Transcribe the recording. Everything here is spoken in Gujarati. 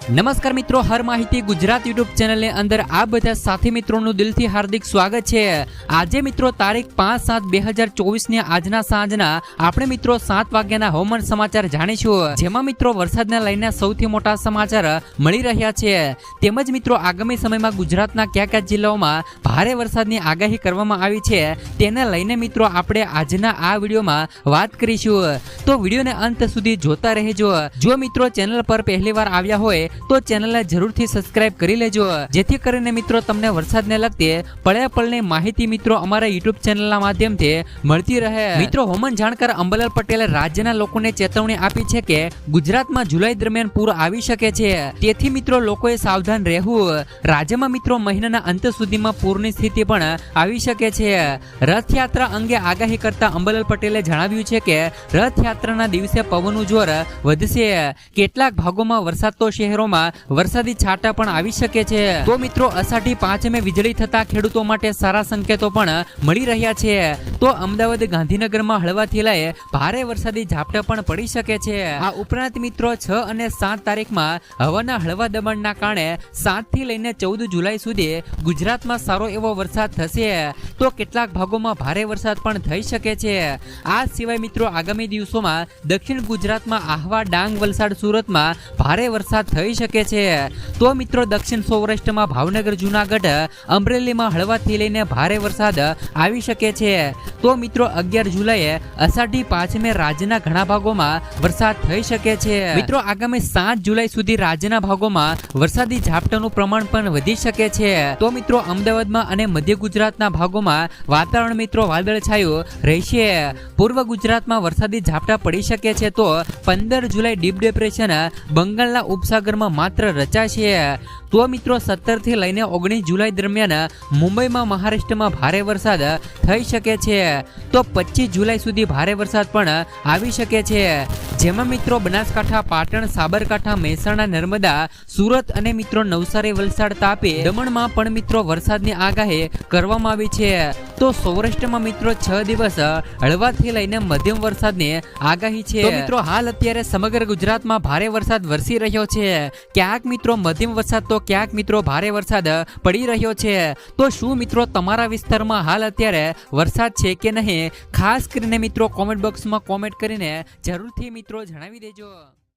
નમસ્કાર મિત્રો, હર માહિતી ગુજરાત યુટ્યુબ ચેનલની અંદર આ બધા સાથી મિત્રોનું દિલથી હાર્દિક સ્વાગત છે। આજે મિત્રો તારીખ 5/7/2024 ની આજના સાંજના આપણે મિત્રો 7 વાગ્યાના હવામાન સમાચાર જાણીશું, જેમાં મિત્રો વરસાદને લઈને સૌથી મોટા સમાચાર મળી રહ્યા છે। તેમજ મિત્રો આગામી સમયમાં ગુજરાતના કયા કયા જિલ્લાઓમાં ભારે વરસાદની આગાહી કરવામાં આવી છે તેને લઈને મિત્રો આપણે આજના આ વિડીયોમાં વાત કરીશું, તો વિડીયોને અંત સુધી જોતા રહેજો। જો મિત્રો ચેનલ પર પહેલીવાર આવ્યા હોય તો ચેનલને જરૂરથી સબસ્ક્રાઇબ કરી લેજો, જેથી કરીને મિત્રો તમને વરસાદને લગતી પળે પળની માહિતી મિત્રો અમારા યુટ્યુબ ચેનલના માધ્યમથી મળતી રહે। મિત્રો હવામાન જાણકાર અંબાલાલ પટેલે રાજ્યના લોકોને ચેતવણી આપી છે કે ગુજરાતમાં જુલાઈ દરમિયાન પૂર આવી શકે છે, તેથી મિત્રો લોકોએ સાવધાન રહેવું। રાજ્યમાં મિત્રો મહિનાના અંત સુધીમાં પૂરની સ્થિતિ પણ આવી શકે છે। રથયાત્રા અંગે આગાહી કરતા અંબાલાલ પટેલે જણાવ્યું છે કે રથયાત્રાના દિવસે પવનનું જોર વધશે, કેટલાક ભાગોમાં વરસાદ તો શહેરો વરસાદી છાંટા પણ આવી શકે છે। તો મિત્રો અષાઢી પાંચમે વીજળી થતા ખેડૂતો માટે સારા સંકેતો પણ મળી રહ્યા છે। તો અમદાવાદ ગાંધીનગરમાં હળવાથી લઈ ભારે વરસાદી ઝાપટા પણ પડી શકે છે। આ ઉપરાંત મિત્રો 6 અને 7 તારીખમાં હવાના હળવા દબાણના કારણે 7 થી લઈને 14 જુલાઈ સુધી ગુજરાતમાં સારો એવો વરસાદ થશે, તો કેટલાક ભાગોમાં ભારે વરસાદ પણ થઈ શકે છે। આ સિવાય મિત્રો આગામી દિવસોમાં દક્ષિણ ગુજરાતમાં આહવા, ડાંગ, વલસાડ, સુરતમાં ભારે વરસાદ થઈ શકે છે। તો મિત્રો દક્ષિણ સૌરાષ્ટ્રમાં ભાવનગર, જૂનાગઢ, અમરેલીમાં હળવાથી લઈને ભારે વરસાદ આવી શકે છે। તો મિત્રો 11 જુલાઈએ અષાઢી પાંચમે રાજ્યના ઘણા ભાગોમાં વરસાદ થઈ શકે છે। મિત્રો આગામી 7 જુલાઈ સુધી રાજ્યના ભાગોમાં વરસાદી ઝાપટાનું પ્રમાણ પણ વધી શકે છે। તો મિત્રો અમદાવાદમાં અને મધ્ય ગુજરાતના ભાગોમાં વાતાવરણ મિત્રો વાદળછાયું રહેશે। પૂર્વ ગુજરાતમાં વરસાદી ઝાપટા પડી શકે છે। તો 15 જુલાઈ ડીપ ડિપ્રેશન બંગાળના ઉપસાગરમાં માત્ર રચાશે। તો મિત્રો 17 થી લઈને 19 જુલાઈ દરમિયાન મુંબઈમાં, મહારાષ્ટ્રમાં ભારે વરસાદ થઈ શકે છે। તો 25 જુલાઈ સુધી ભારે વરસાદ પણ આવી શકે છે, જેમાં મિત્રો બનાસકાંઠા, પાટણ, સાબરકાંઠા, મહેસાણા, નર્મદા, સુરત અને મિત્રો નવસારી, વલસાડ, તાપી, દમણમાં પણ મિત્રો વરસાદની આગાહી કરવામાં આવી છે। તો સૌરાષ્ટ્રમાં મિત્રો 6 દિવસ હળવાથી લઈને મધ્યમ વરસાદની આગાહી છે। તો મિત્રો હાલ અત્યારે સમગ્ર ગુજરાતમાં ભારે વરસાદ વરસી રહ્યો છે, ક્યાંક મિત્રો મધ્યમ વરસાદ તો ક્યાંક મિત્રો ભારે વરસાદ પડી રહ્યો છે। તો શું મિત્રો તમારા વિસ્તારમાં હાલ અત્યારે વરસાદ છે કે નહીં, ખાસ કરીને મિત્રો કોમેન્ટ બોક્સમાં કોમેન્ટ કરીને જરૂરથી મિત્રો જણાવી દેજો।